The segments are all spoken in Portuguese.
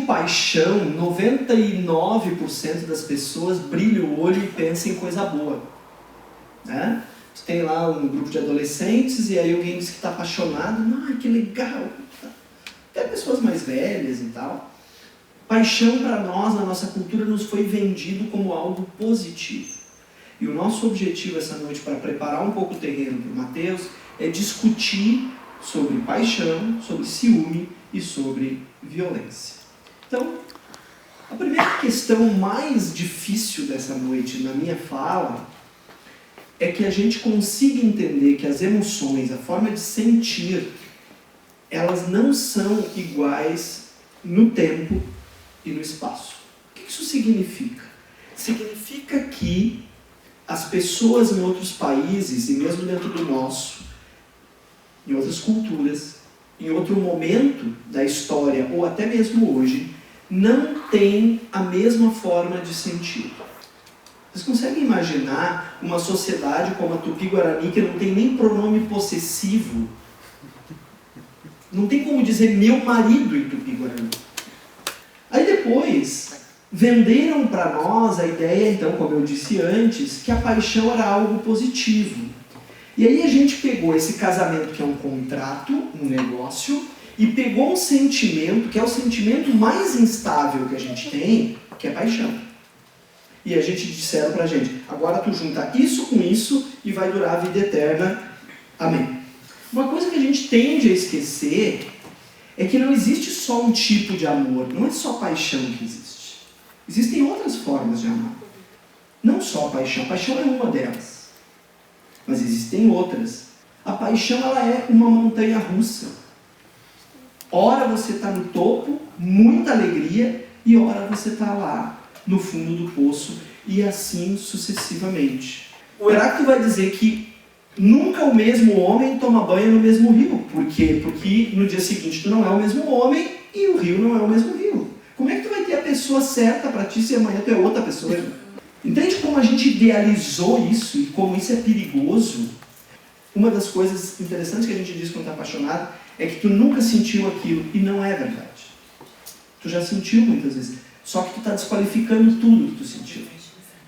digo paixão, 99% das pessoas brilha o olho e pensa em coisa boa. Né? Você tem lá um grupo de adolescentes e aí alguém diz que está apaixonado. Ah, que legal! Até pessoas mais velhas e tal. Paixão para nós, na nossa cultura, nos foi vendido como algo positivo. E o nosso objetivo essa noite, para preparar um pouco o terreno para o Mateus, é discutir sobre paixão, sobre ciúme e sobre violência. Então, a primeira questão mais difícil dessa noite, na minha fala, é que a gente consiga entender que as emoções, a forma de sentir, elas não são iguais no tempo e no espaço. O que isso significa? Significa que as pessoas em outros países, e mesmo dentro do nosso, em outras culturas, em outro momento da história, ou até mesmo hoje, não têm a mesma forma de sentir. Vocês conseguem imaginar uma sociedade como a Tupi-Guarani que não tem nem pronome possessivo? Não tem como dizer meu marido em Tupi-Guarani. Aí depois, venderam para nós a ideia, então, como eu disse antes, que a paixão era algo positivo. E aí a gente pegou esse casamento que é um contrato, um negócio, e pegou um sentimento, que é o sentimento mais instável que a gente tem, que é paixão. E a gente disseram pra gente, agora tu junta isso com isso e vai durar a vida eterna. Amém. Uma coisa que a gente tende a esquecer é que não existe só um tipo de amor, não é só paixão que existe. Existem outras formas de amar. Não só a paixão é uma delas. Mas existem outras. A paixão, ela é uma montanha russa. Ora você está no topo, muita alegria, e ora você está lá, no fundo do poço, e assim sucessivamente. O Heráclito vai dizer que nunca o mesmo homem toma banho no mesmo rio. Por quê? Porque no dia seguinte tu não é o mesmo homem e o rio não é o mesmo rio. Como é que tu vai ter a pessoa certa para ti se amanhã tu é outra pessoa? Entende como a gente idealizou isso e como isso é perigoso? Uma das coisas interessantes que a gente diz quando está apaixonado é que tu nunca sentiu aquilo, e não é verdade. Tu já sentiu muitas vezes, só que tu está desqualificando tudo que tu sentiu.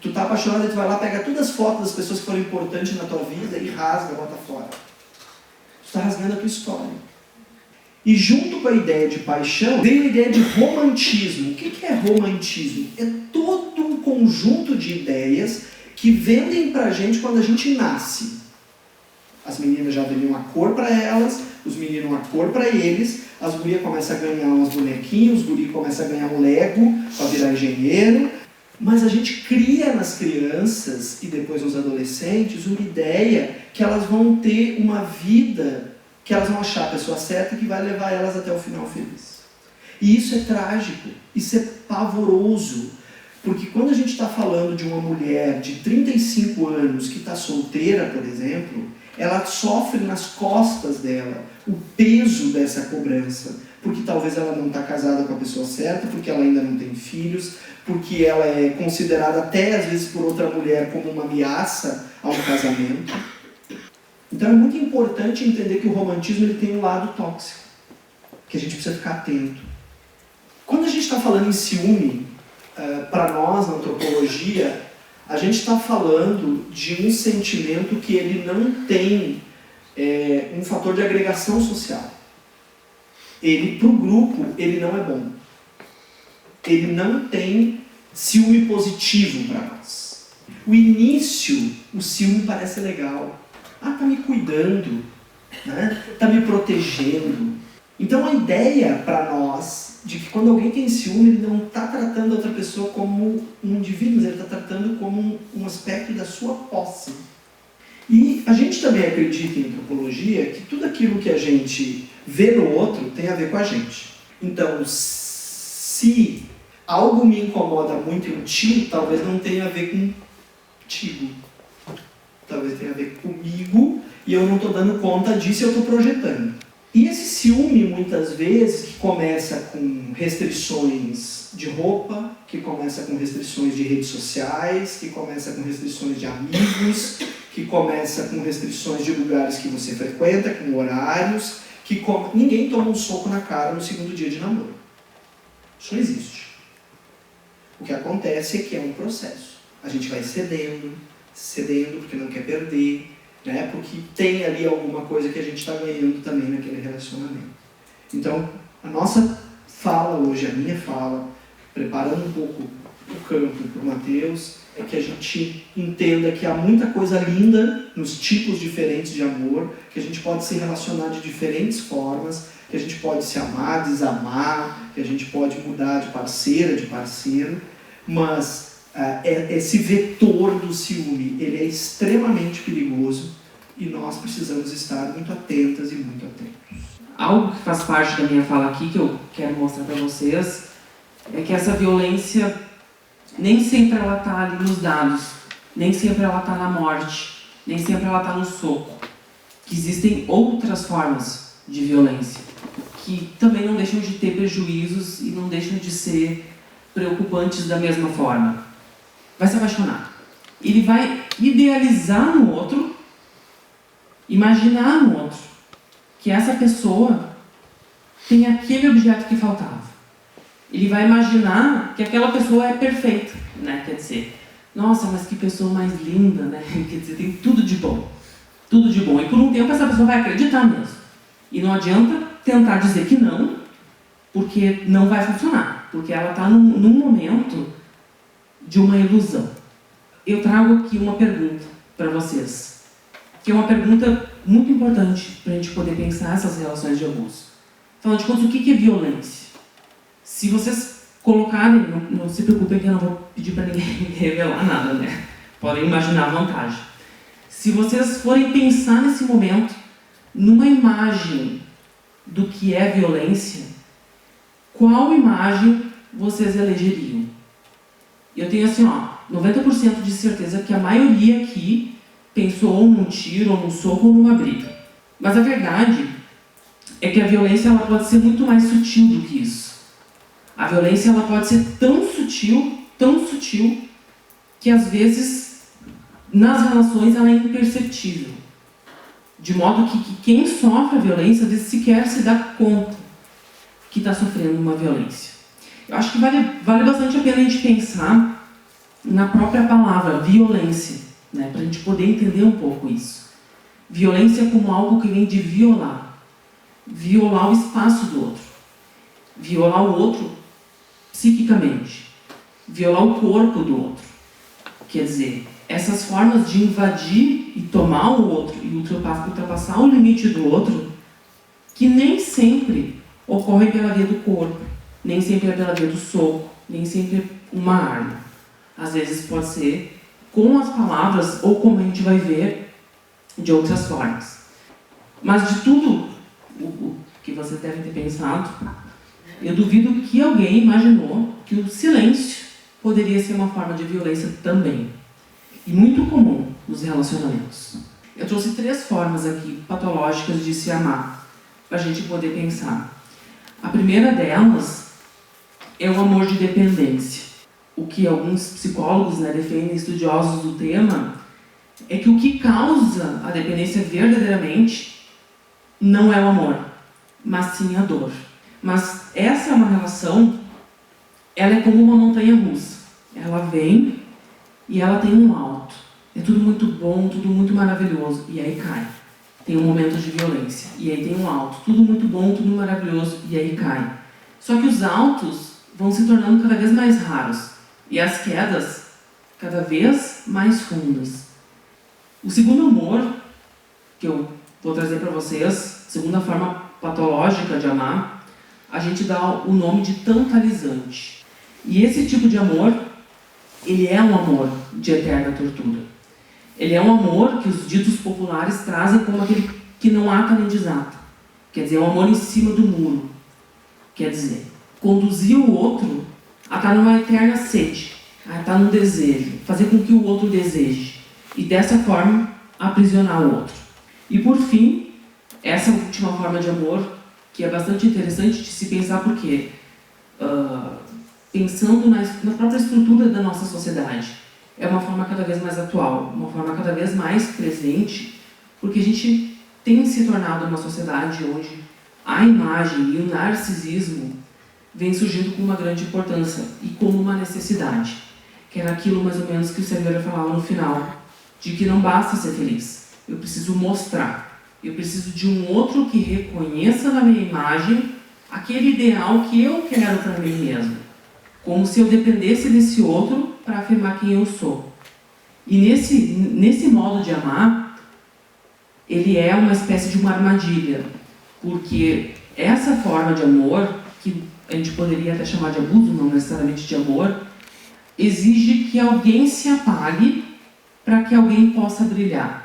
Tu está apaixonado e tu vai lá, pega todas as fotos das pessoas que foram importantes na tua vida e rasga, bota fora. Tu está rasgando a tua história. E junto com a ideia de paixão, veio a ideia de romantismo. O que é romantismo? É todo um conjunto de ideias que vendem pra gente quando a gente nasce. As meninas já dariam uma cor para elas, os meninos uma cor para eles, as gurias começam a ganhar uns bonequinhos, os guris começam a ganhar um Lego para virar engenheiro. Mas a gente cria nas crianças e depois nos adolescentes uma ideia que elas vão ter uma vida, que elas vão achar a pessoa certa que vai levar elas até o final feliz. E isso é trágico, isso é pavoroso, porque quando a gente está falando de uma mulher de 35 anos que está solteira, por exemplo, ela sofre nas costas dela o peso dessa cobrança, porque talvez ela não está casada com a pessoa certa, porque ela ainda não tem filhos, porque ela é considerada até às vezes por outra mulher como uma ameaça ao casamento. Então é muito importante entender que o romantismo ele tem um lado tóxico, que a gente precisa ficar atento. Quando a gente está falando em ciúme, para nós na antropologia, a gente está falando de um sentimento que ele não tem um fator de agregação social. Ele, para o grupo, ele não é bom. Ele não tem ciúme positivo para nós. O início, o ciúme parece legal. Ah, tá me cuidando, né? Tá me protegendo. Então a ideia para nós de que quando alguém tem ciúme, ele não está tratando a outra pessoa como um indivíduo, mas ele está tratando como um aspecto da sua posse. E a gente também acredita em antropologia que tudo aquilo que a gente vê no outro tem a ver com a gente. Então, se algo me incomoda muito em ti, talvez não tenha a ver contigo. Talvez tenha a ver comigo e eu não estou dando conta disso e eu estou projetando. E esse ciúme, muitas vezes, que começa com restrições de roupa, que começa com restrições de redes sociais, que começa com restrições de amigos, que começa com restrições de lugares que você frequenta, com horários, ninguém toma um soco na cara no segundo dia de namoro. Isso não existe. O que acontece é que é um processo. A gente vai cedendo porque não quer perder, né? Porque tem ali alguma coisa que a gente está ganhando também naquele relacionamento. Então, a nossa fala hoje, a minha fala, preparando um pouco o campo para o Mateus, é que a gente entenda que há muita coisa linda nos tipos diferentes de amor, que a gente pode se relacionar de diferentes formas, que a gente pode se amar, desamar, que a gente pode mudar de parceira, de parceiro, mas esse vetor do ciúme, ele é extremamente perigoso e nós precisamos estar muito atentas e muito atentos. Algo que faz parte da minha fala aqui, que eu quero mostrar para vocês, é que essa violência nem sempre ela está ali nos dados, nem sempre ela está na morte, nem sempre ela está no soco. Que existem outras formas de violência, que também não deixam de ter prejuízos e não deixam de ser preocupantes da mesma forma. Vai se apaixonar. Ele vai idealizar no outro, imaginar no outro, que essa pessoa tem aquele objeto que faltava. Ele vai imaginar que aquela pessoa é perfeita, né? Quer dizer, nossa, mas que pessoa mais linda, né? Quer dizer, tem tudo de bom. Tudo de bom. E por um tempo essa pessoa vai acreditar mesmo. E não adianta tentar dizer que não, porque não vai funcionar. Porque ela está num momento de uma ilusão. Eu trago aqui uma pergunta para vocês, que é uma pergunta muito importante para a gente poder pensar essas relações de abuso. Afinal de contas, o que é violência? Se vocês colocarem, não se preocupem que eu não vou pedir para ninguém revelar nada, né? Podem imaginar a vantagem. Se vocês forem pensar nesse momento, numa imagem do que é violência, qual imagem vocês elegeriam? Eu tenho assim, 90% de certeza que a maioria aqui pensou ou num tiro, ou num soco, ou numa briga. Mas a verdade é que a violência ela pode ser muito mais sutil do que isso. A violência ela pode ser tão sutil, que às vezes nas relações ela é imperceptível. De modo que quem sofre a violência às vezes sequer se dá conta que está sofrendo uma violência. Eu acho que vale bastante a pena a gente pensar na própria palavra violência, né, para a gente poder entender um pouco isso. Violência como algo que vem de violar. Violar o espaço do outro. Violar o outro psiquicamente. Violar o corpo do outro. Quer dizer, essas formas de invadir e tomar o outro e ultrapassar o limite do outro, que nem sempre ocorre pela via do corpo, nem sempre é pela via do soco, nem sempre é uma arma. Às vezes pode ser com as palavras ou como a gente vai ver de outras formas. Mas de tudo o que vocês devem ter pensado, eu duvido que alguém imaginou que o silêncio poderia ser uma forma de violência também. E muito comum nos relacionamentos. Eu trouxe 3 formas aqui patológicas de se amar, para a gente poder pensar. A primeira delas é o amor de dependência. O que alguns psicólogos, né, defendem, estudiosos do tema, é que o que causa a dependência verdadeiramente não é o amor, mas sim a dor. Mas essa é uma relação, ela é como uma montanha russa. Ela vem e ela tem um alto. É tudo muito bom, tudo muito maravilhoso. E aí cai. Tem um momento de violência. E aí tem um alto. Tudo muito bom, tudo maravilhoso. E aí cai. Só que os altos vão se tornando cada vez mais raros. E as quedas cada vez mais fundas. O segundo amor, que eu vou trazer para vocês, segunda forma patológica de amar, a gente dá o nome de tantalizante. E esse tipo de amor, ele é um amor de eterna tortura. Ele é um amor que os ditos populares trazem como aquele que não ata nem desata. Quer dizer, é um amor em cima do muro. Quer dizer, conduzir o outro a estar numa eterna sede, a estar num desejo, fazer com que o outro deseje. E dessa forma, aprisionar o outro. E por fim, essa última forma de amor, que é bastante interessante de se pensar porque, pensando na própria estrutura da nossa sociedade, é uma forma cada vez mais atual, uma forma cada vez mais presente, porque a gente tem se tornado uma sociedade onde a imagem e o narcisismo vem surgindo com uma grande importância e como uma necessidade, que era aquilo mais ou menos que o Cerveira falava no final, de que não basta ser feliz, eu preciso mostrar, eu preciso de um outro que reconheça na minha imagem aquele ideal que eu quero para mim mesmo, como se eu dependesse desse outro para afirmar quem eu sou. E nesse modo de amar, ele é uma espécie de uma armadilha, porque essa forma de amor, que a gente poderia até chamar de abuso, não necessariamente de amor, exige que alguém se apague para que alguém possa brilhar.